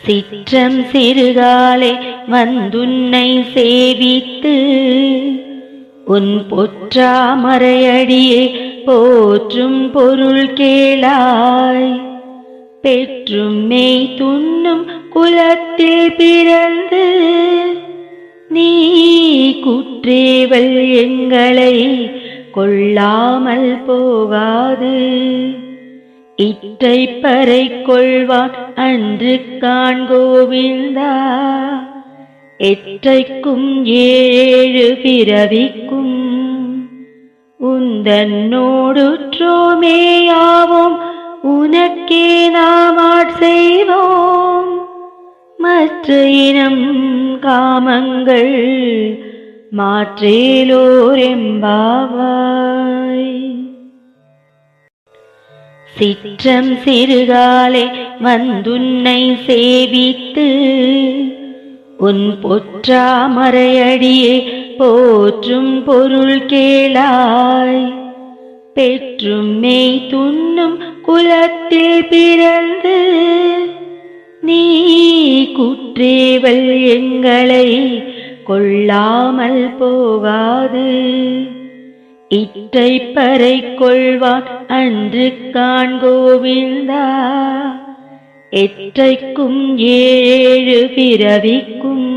சிற்றம் சிறுகாலே வந்துன்னை சேவித்து உன் பொற்றாமரையடியே போற்றும் பொருள் கேளாய். பெற்றும் மெய் துண்ணும் குலத்தில் பிறந்து நீ குற்றேவல் எங்களை கொள்ளாமல் போகாது. இற்றைப்பறை கொள்வான் அன்று காண்கோவிந்தா, எற்றைக்கும் ஏழு பிறவிக்கும் உந்தன்னோடுற்றோமேயாவோம். உனக்கே நாம் செய்வோம் மற்ற இனம் காமங்கள் மாற்றேலோரெம்பாவாய். சிற்றம் சிறுகாலே வந்துன்னை சேவித்து உன் பொற்றாமரையடியே போற்றும் பொருள் கேளாய். பெற்றும் மெய் துண்ணும் குலத்தில் பிறந்து நீ குற்றேவல் எங்களை கொள்ளாமல் போகாது. இற்றைப்பறை கொள்வான் அன்று காண்கோவிந்தா, எற்றைக்கும் ஏழு பிறவிக்கும்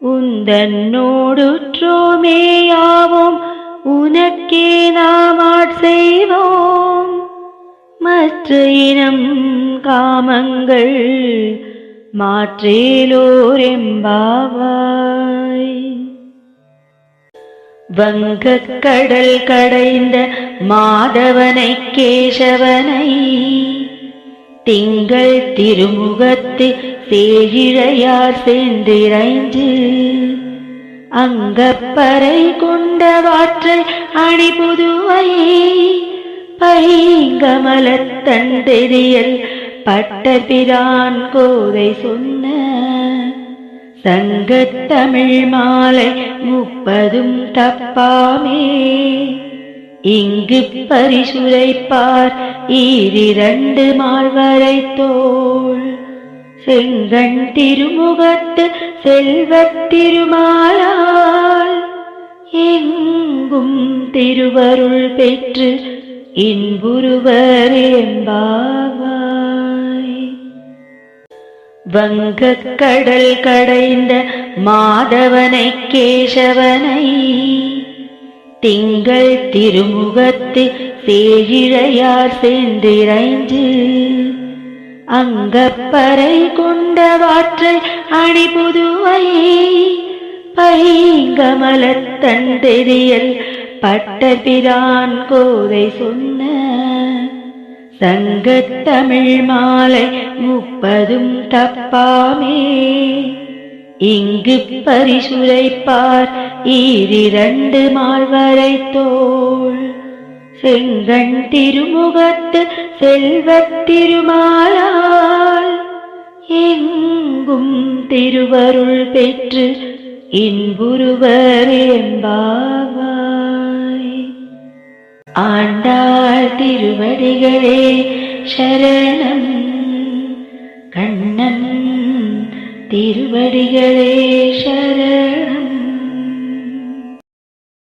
உந்தன்னோடுற்றோமேயாவோம். உனக்கே நாம் செய்வோம் மற்ற இனம் காமங்கள் மாற்றேலோரெம்பாவாய். வங்கக் கடல் கடைந்த மாதவனை கேசவனை திங்கள் திருமுகத்து சேயிழையார் சென்றிரைஞ்சு அங்கப்பறை கொண்டவாற்றை அணிபுதுவை பைங்கமலத்தண்டெறியல் பட்டபிரான் கோதை சொன்ன சங்கத்தமிழ் மாலை 30 தப்பாமே. இங்கு பரிசுரைப்பார் 2 மால்வரை தோள் செங்கண் திருமுகத்து செல்வத் திருமாலால் எங்கும் திருவருள் பெற்று இன்புறுவரேம்பாவாய். வங்கக் கடல் கடைந்த மாதவனை கேசவனை திங்கள் திருமுகத்து சேயிழையார் சென்றிரைஞ்சு அங்கப்பறை கொண்டவாற்றை அணிபுதுவை பைங்கமலத்தண்டெறியல் பட்டபிரான் கோதை சொன்ன சங்கத்தமிழ் மாலை 30 தப்பாமே. இங்கு பரிசுரைப்பார் 2 மால்வரை தோள் செங்கண் திருமுகத்து செல்வத் திருமாலால் எங்கும் திருவருள் பெற்று இன்புறுவரேம்பாவாய். ஆண்டாள் திருவடிகளே சரணம், கண்ணன் திருவடிகளே